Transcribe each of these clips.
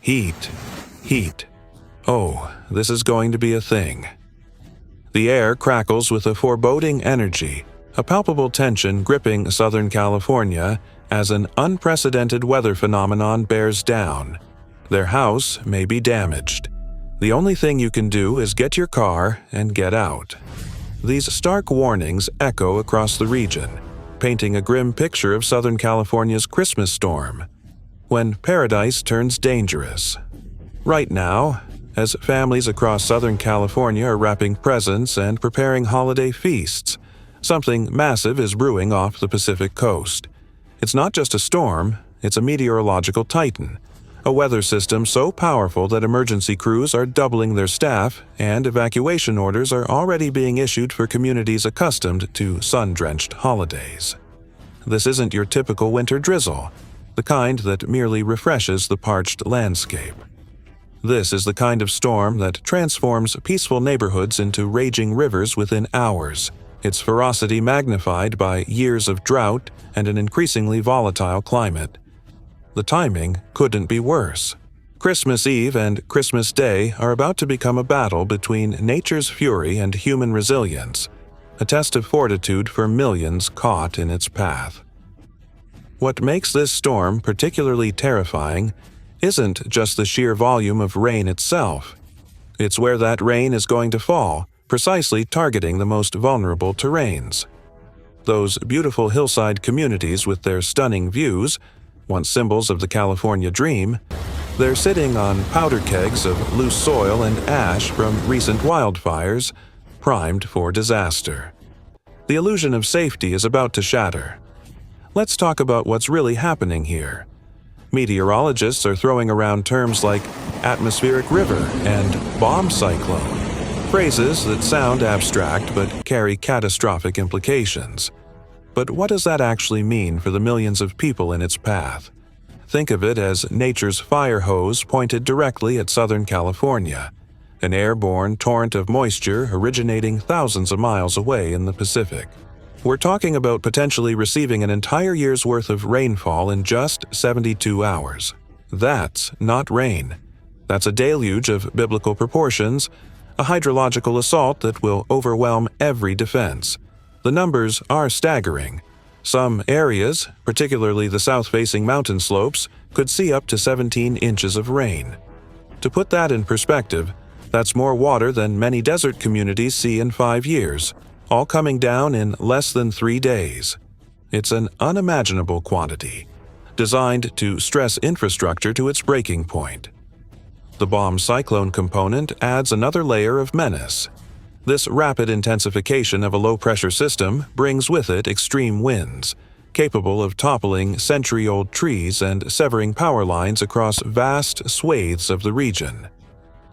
Heat. Heat. Oh, this is going to be a thing. The air crackles with a foreboding energy, a palpable tension gripping Southern California as an unprecedented weather phenomenon bears down. Their house may be damaged. The only thing you can do is get your car and get out. These stark warnings echo across the region, painting a grim picture of Southern California's Christmas storm, when paradise turns dangerous. Right now, as families across Southern California are wrapping presents and preparing holiday feasts, something massive is brewing off the Pacific coast. It's not just a storm, it's a meteorological titan, a weather system so powerful that emergency crews are doubling their staff and evacuation orders are already being issued for communities accustomed to sun-drenched holidays. This isn't your typical winter drizzle, the kind that merely refreshes the parched landscape. This is the kind of storm that transforms peaceful neighborhoods into raging rivers within hours, its ferocity magnified by years of drought and an increasingly volatile climate. The timing couldn't be worse. Christmas Eve and Christmas Day are about to become a battle between nature's fury and human resilience, a test of fortitude for millions caught in its path. What makes this storm particularly terrifying isn't just the sheer volume of rain itself. It's where that rain is going to fall, precisely targeting the most vulnerable terrains. Those beautiful hillside communities with their stunning views, once symbols of the California dream, they're sitting on powder kegs of loose soil and ash from recent wildfires, primed for disaster. The illusion of safety is about to shatter. Let's talk about what's really happening here. Meteorologists are throwing around terms like atmospheric river and bomb cyclone, phrases that sound abstract but carry catastrophic implications. But what does that actually mean for the millions of people in its path? Think of it as nature's fire hose pointed directly at Southern California, an airborne torrent of moisture originating thousands of miles away in the Pacific. We're talking about potentially receiving an entire year's worth of rainfall in just 72 hours. That's not rain. That's a deluge of biblical proportions, a hydrological assault that will overwhelm every defense. The numbers are staggering. Some areas, particularly the south-facing mountain slopes, could see up to 17 inches of rain. To put that in perspective, that's more water than many desert communities see in 5 years, all coming down in less than 3 days. It's an unimaginable quantity, designed to stress infrastructure to its breaking point. The bomb cyclone component adds another layer of menace. This rapid intensification of a low-pressure system brings with it extreme winds, capable of toppling century-old trees and severing power lines across vast swathes of the region.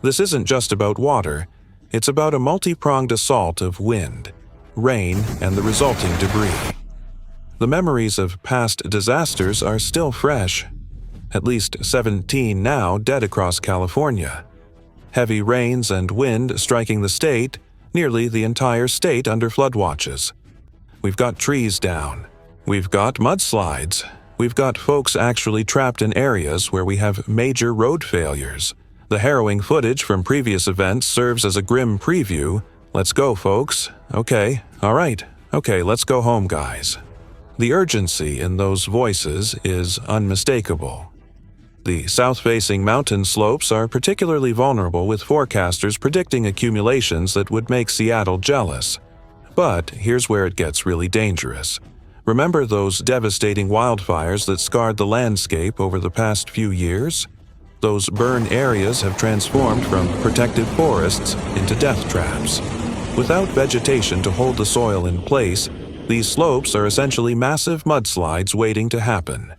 This isn't just about water, it's about a multi-pronged assault of wind, rain, and the resulting debris. The memories of past disasters are still fresh. At least 17 now dead across California. Heavy rains and wind striking the state, nearly the entire state under flood watches. We've got trees down. We've got mudslides. We've got folks actually trapped in areas where we have major road failures. The harrowing footage from previous events serves as a grim preview. Let's go, folks. Okay, all right. Okay, let's go home, guys. The urgency in those voices is unmistakable. The south-facing mountain slopes are particularly vulnerable, with forecasters predicting accumulations that would make Seattle jealous. But here's where it gets really dangerous. Remember those devastating wildfires that scarred the landscape over the past few years? Those burn areas have transformed from protected forests into death traps. Without vegetation to hold the soil in place, these slopes are essentially massive mudslides waiting to happen.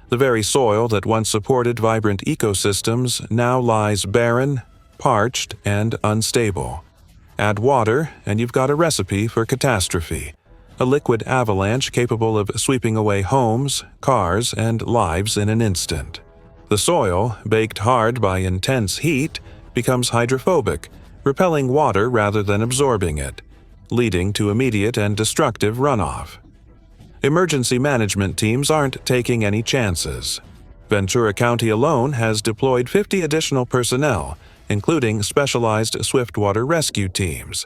The very soil that once supported vibrant ecosystems now lies barren, parched, and unstable. Add water, and you've got a recipe for catastrophe, a liquid avalanche capable of sweeping away homes, cars, and lives in an instant. The soil, baked hard by intense heat, becomes hydrophobic, repelling water rather than absorbing it, leading to immediate and destructive runoff. Emergency management teams aren't taking any chances. Ventura County alone has deployed 50 additional personnel, including specialized swiftwater rescue teams.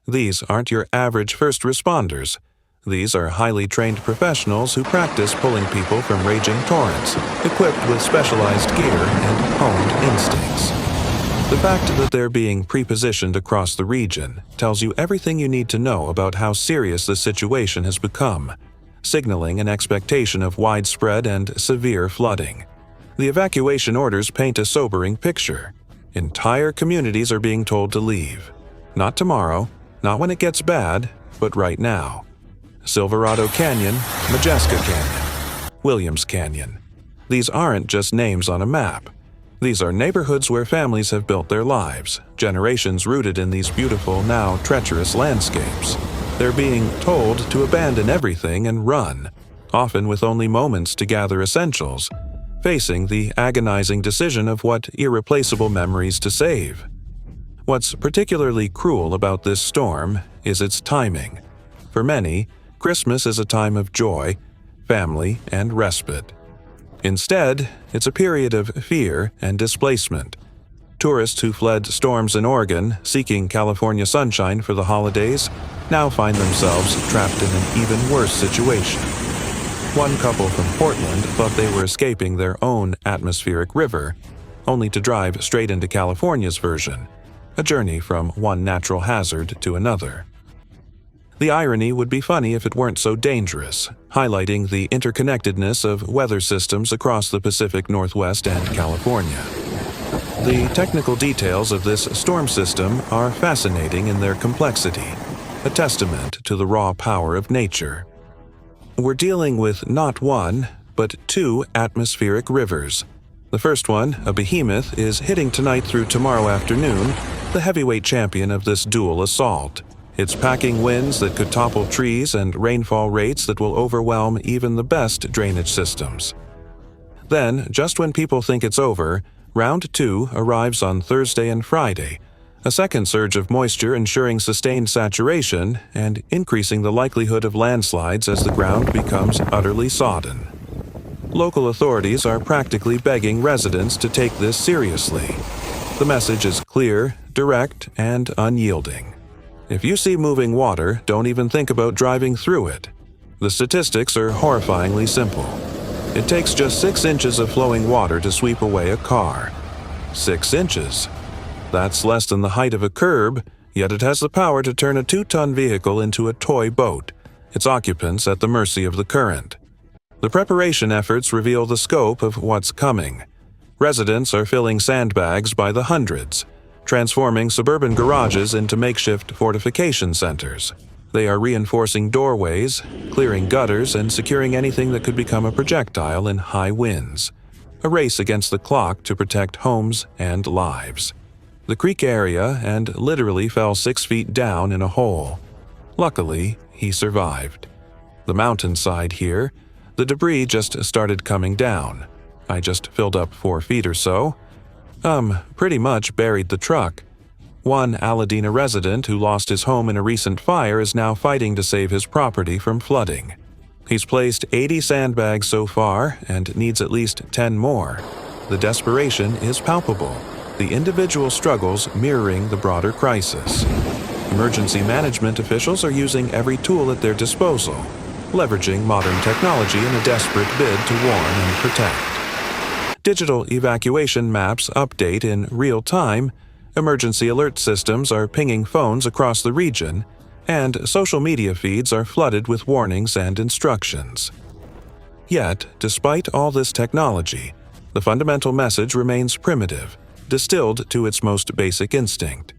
These aren't your average first responders. These are highly trained professionals who practice pulling people from raging torrents, equipped with specialized gear and honed instincts. The fact that they're being pre-positioned across the region tells you everything you need to know about how serious the situation has become, signaling an expectation of widespread and severe flooding. The evacuation orders paint a sobering picture. Entire communities are being told to leave. Not tomorrow, not when it gets bad, but right now. Silverado Canyon, Majeska Canyon, Williams Canyon. These aren't just names on a map. These are neighborhoods where families have built their lives, generations rooted in these beautiful, now treacherous landscapes. They're being told to abandon everything and run, often with only moments to gather essentials, facing the agonizing decision of what irreplaceable memories to save. What's particularly cruel about this storm is its timing. For many, Christmas is a time of joy, family, and respite. Instead, it's a period of fear and displacement. Tourists who fled storms in Oregon, seeking California sunshine for the holidays, now find themselves trapped in an even worse situation. One couple from Portland thought they were escaping their own atmospheric river, only to drive straight into California's version, a journey from one natural hazard to another. The irony would be funny if it weren't so dangerous, highlighting the interconnectedness of weather systems across the Pacific Northwest and California. The technical details of this storm system are fascinating in their complexity, a testament to the raw power of nature. We're dealing with not one, but two atmospheric rivers. The first one, a behemoth, is hitting tonight through tomorrow afternoon, the heavyweight champion of this dual assault. It's packing winds that could topple trees and rainfall rates that will overwhelm even the best drainage systems. Then, just when people think it's over, Round 2 arrives on Thursday and Friday, a second surge of moisture ensuring sustained saturation and increasing the likelihood of landslides as the ground becomes utterly sodden. Local authorities are practically begging residents to take this seriously. The message is clear, direct, and unyielding. If you see moving water, don't even think about driving through it. The statistics are horrifyingly simple. It takes just 6 inches of flowing water to sweep away a car. 6 inches. That's less than the height of a curb, yet it has the power to turn a 2-ton vehicle into a toy boat, its occupants at the mercy of the current. The preparation efforts reveal the scope of what's coming. Residents are filling sandbags by the hundreds, transforming suburban garages into makeshift fortification centers. They are reinforcing doorways, clearing gutters, and securing anything that could become a projectile in high winds. A race against the clock to protect homes and lives. The creek area and literally fell 6 feet down in a hole. Luckily, he survived. The mountainside here, the debris just started coming down. I just filled up 4 feet or so. Pretty much buried the truck. One Aladina resident who lost his home in a recent fire is now fighting to save his property from flooding. He's placed 80 sandbags so far and needs at least 10 more. The desperation is palpable, the individual struggles mirroring the broader crisis. Emergency management officials are using every tool at their disposal, leveraging modern technology in a desperate bid to warn and protect. Digital evacuation maps update in real time, emergency alert systems are pinging phones across the region, and social media feeds are flooded with warnings and instructions. Yet, despite all this technology, the fundamental message remains primitive, distilled to its most basic instinct.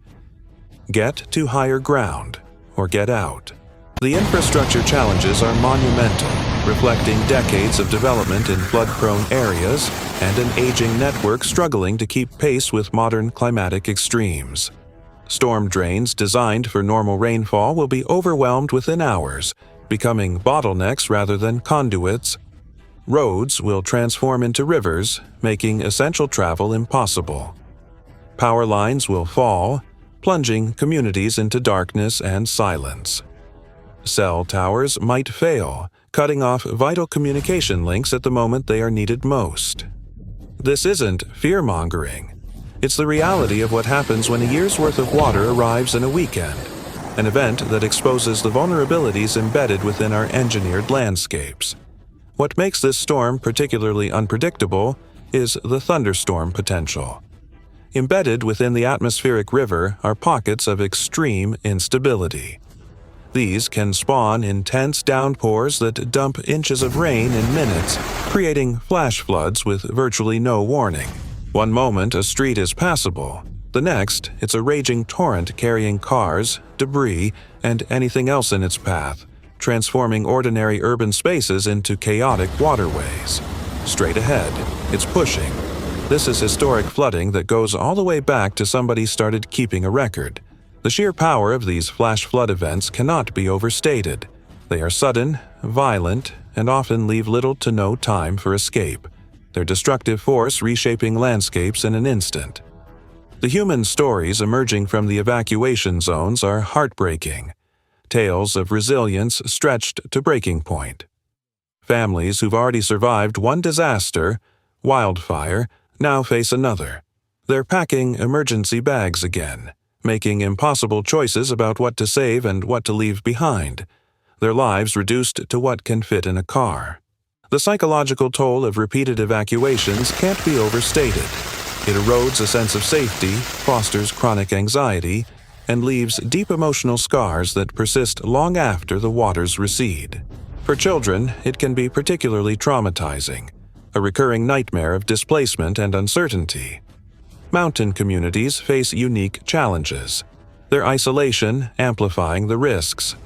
Get to higher ground, or get out. The infrastructure challenges are monumental, reflecting decades of development in flood-prone areas and an aging network struggling to keep pace with modern climatic extremes. Storm drains designed for normal rainfall will be overwhelmed within hours, becoming bottlenecks rather than conduits. Roads will transform into rivers, making essential travel impossible. Power lines will fall, plunging communities into darkness and silence. Cell towers might fail, cutting off vital communication links at the moment they are needed most. This isn't fear-mongering. It's the reality of what happens when a year's worth of water arrives in a weekend, an event that exposes the vulnerabilities embedded within our engineered landscapes. What makes this storm particularly unpredictable is the thunderstorm potential. Embedded within the atmospheric river are pockets of extreme instability. These can spawn intense downpours that dump inches of rain in minutes, creating flash floods with virtually no warning. One moment a street is passable, the next it's a raging torrent carrying cars, debris, and anything else in its path, transforming ordinary urban spaces into chaotic waterways. Straight ahead, it's pushing. This is historic flooding that goes all the way back to somebody started keeping a record. The sheer power of these flash flood events cannot be overstated. They are sudden, violent, and often leave little to no time for escape, their destructive force reshaping landscapes in an instant. The human stories emerging from the evacuation zones are heartbreaking. Tales of resilience stretched to breaking point. Families who've already survived one disaster, wildfire, now face another. They're packing emergency bags again, making impossible choices about what to save and what to leave behind, their lives reduced to what can fit in a car. The psychological toll of repeated evacuations can't be overstated. It erodes a sense of safety, fosters chronic anxiety, and leaves deep emotional scars that persist long after the waters recede. For children, it can be particularly traumatizing, a recurring nightmare of displacement and uncertainty. Mountain communities face unique challenges, their isolation amplifying the risks.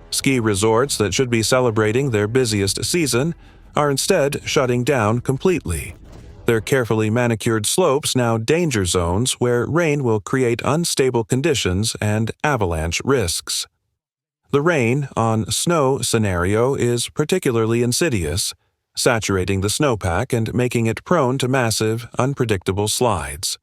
Ski resorts that should be celebrating their busiest season are instead shutting down completely. Their carefully manicured slopes now danger zones where rain will create unstable conditions and avalanche risks. The rain on snow scenario is particularly insidious, saturating the snowpack and making it prone to massive, unpredictable slides.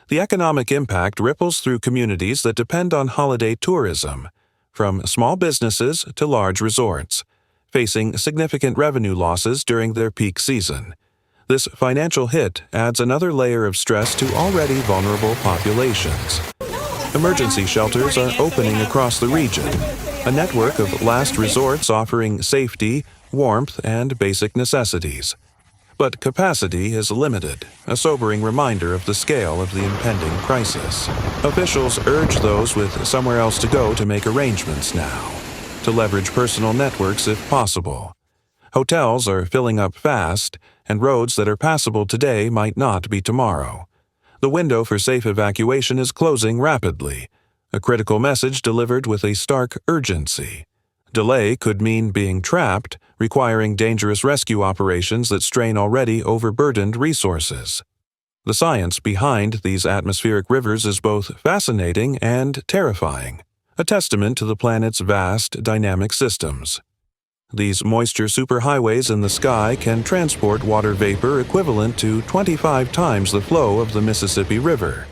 The economic impact ripples through communities that depend on holiday tourism, from small businesses to large resorts, facing significant revenue losses during their peak season. This financial hit adds another layer of stress to already vulnerable populations. Emergency shelters are opening across the region, a network of last resorts offering safety, warmth, and basic necessities. But capacity is limited, a sobering reminder of the scale of the impending crisis. Officials urge those with somewhere else to go to make arrangements now, to leverage personal networks if possible. Hotels are filling up fast, and roads that are passable today might not be tomorrow. The window for safe evacuation is closing rapidly, a critical message delivered with a stark urgency. Delay could mean being trapped, requiring dangerous rescue operations that strain already overburdened resources. The science behind these atmospheric rivers is both fascinating and terrifying, a testament to the planet's vast, dynamic systems. These moisture superhighways in the sky can transport water vapor equivalent to 25 times the flow of the Mississippi River.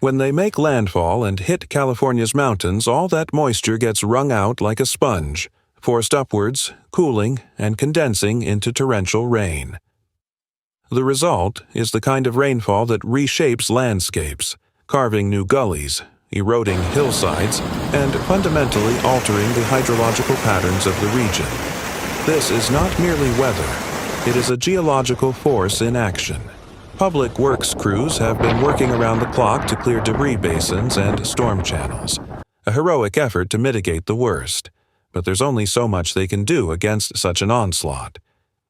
When they make landfall and hit California's mountains, all that moisture gets wrung out like a sponge, forced upwards, cooling, and condensing into torrential rain. The result is the kind of rainfall that reshapes landscapes, carving new gullies, eroding hillsides, and fundamentally altering the hydrological patterns of the region. This is not merely weather, it is a geological force in action. Public works crews have been working around the clock to clear debris basins and storm channels, a heroic effort to mitigate the worst. But there's only so much they can do against such an onslaught.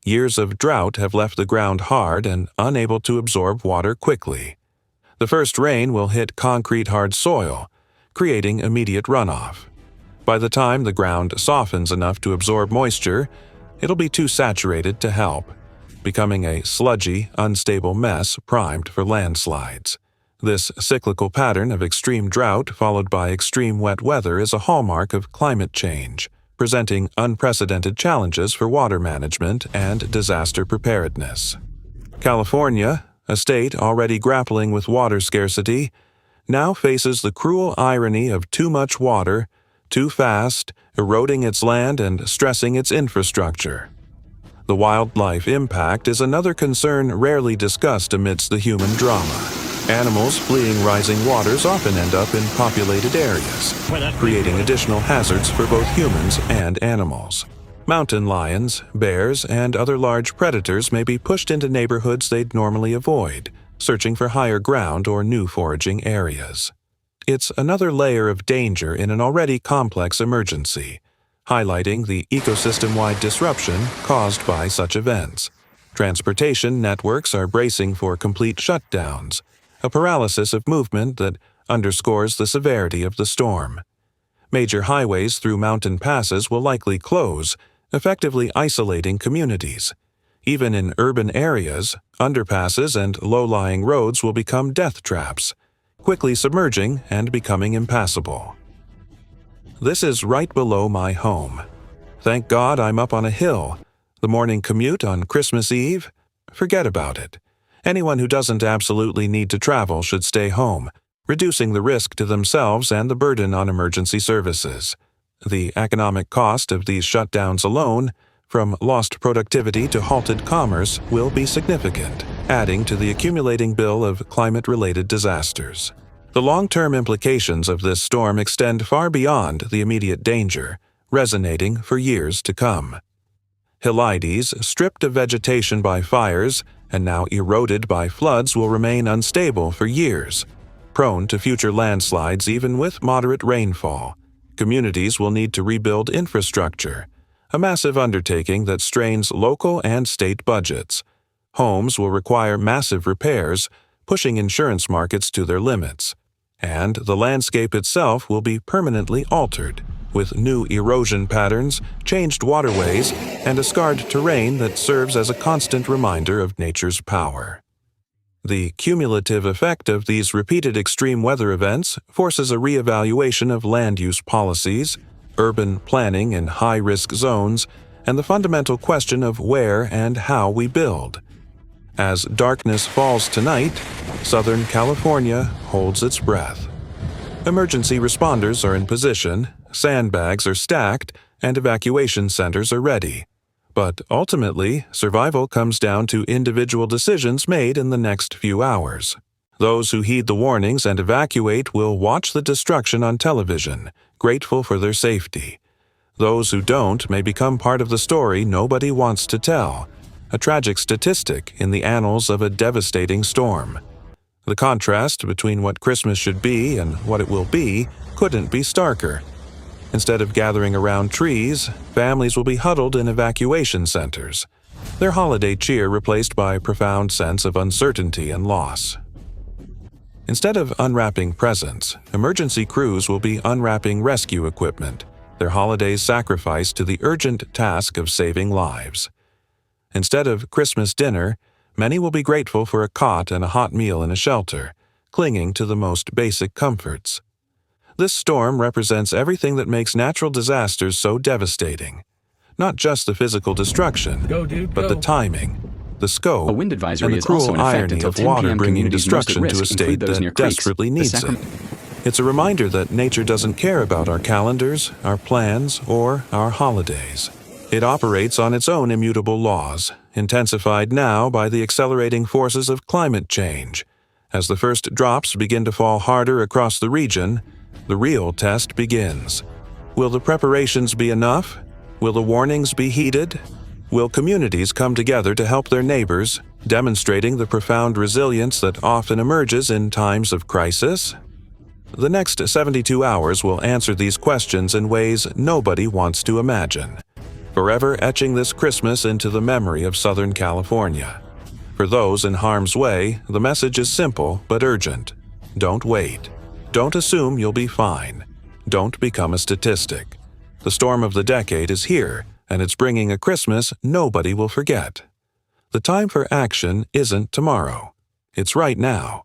Years of drought have left the ground hard and unable to absorb water quickly. The first rain will hit concrete-hard soil, creating immediate runoff. By the time the ground softens enough to absorb moisture, it'll be too saturated to help, becoming a sludgy, unstable mess primed for landslides. This cyclical pattern of extreme drought followed by extreme wet weather is a hallmark of climate change, presenting unprecedented challenges for water management and disaster preparedness. California, a state already grappling with water scarcity, now faces the cruel irony of too much water, too fast, eroding its land and stressing its infrastructure. The wildlife impact is another concern rarely discussed amidst the human drama. Animals fleeing rising waters often end up in populated areas, creating additional hazards for both humans and animals. Mountain lions, bears, and other large predators may be pushed into neighborhoods they'd normally avoid, searching for higher ground or new foraging areas. It's another layer of danger in an already complex emergency, highlighting the ecosystem-wide disruption caused by such events. Transportation networks are bracing for complete shutdowns, a paralysis of movement that underscores the severity of the storm. Major highways through mountain passes will likely close, effectively isolating communities. Even in urban areas, underpasses and low-lying roads will become death traps, quickly submerging and becoming impassable. This is right below my home. Thank God I'm up on a hill. The morning commute on Christmas Eve? Forget about it. Anyone who doesn't absolutely need to travel should stay home, reducing the risk to themselves and the burden on emergency services. The economic cost of these shutdowns alone, from lost productivity to halted commerce, will be significant, adding to the accumulating bill of climate-related disasters. The long-term implications of this storm extend far beyond the immediate danger, resonating for years to come. Hillsides, stripped of vegetation by fires and now eroded by floods, will remain unstable for years, prone to future landslides even with moderate rainfall. Communities will need to rebuild infrastructure, a massive undertaking that strains local and state budgets. Homes will require massive repairs, pushing insurance markets to their limits. And the landscape itself will be permanently altered, with new erosion patterns, changed waterways, and a scarred terrain that serves as a constant reminder of nature's power. The cumulative effect of these repeated extreme weather events forces a reevaluation of land use policies, urban planning in high-risk zones, and the fundamental question of where and how we build. As darkness falls tonight, Southern California holds its breath. Emergency responders are in position, sandbags are stacked, and evacuation centers are ready. But ultimately, survival comes down to individual decisions made in the next few hours. Those who heed the warnings and evacuate will watch the destruction on television, grateful for their safety. Those who don't may become part of the story nobody wants to tell, a tragic statistic in the annals of a devastating storm. The contrast between what Christmas should be and what it will be couldn't be starker. Instead of gathering around trees, families will be huddled in evacuation centers, their holiday cheer replaced by a profound sense of uncertainty and loss. Instead of unwrapping presents, emergency crews will be unwrapping rescue equipment, their holidays sacrificed to the urgent task of saving lives. Instead of Christmas dinner, many will be grateful for a cot and a hot meal in a shelter, clinging to the most basic comforts. This storm represents everything that makes natural disasters so devastating. Not just the physical destruction, but the timing, the scope, and the cruel irony of water bringing destruction to a state that desperately needs it. It's a reminder that nature doesn't care about our calendars, our plans, or our holidays. It operates on its own immutable laws, intensified now by the accelerating forces of climate change. As the first drops begin to fall harder across the region, the real test begins. Will the preparations be enough? Will the warnings be heeded? Will communities come together to help their neighbors, demonstrating the profound resilience that often emerges in times of crisis? The next 72 hours will answer these questions in ways nobody wants to imagine, forever etching this Christmas into the memory of Southern California. For those in harm's way, the message is simple but urgent. Don't wait. Don't assume you'll be fine. Don't become a statistic. The storm of the decade is here, and it's bringing a Christmas nobody will forget. The time for action isn't tomorrow. It's right now.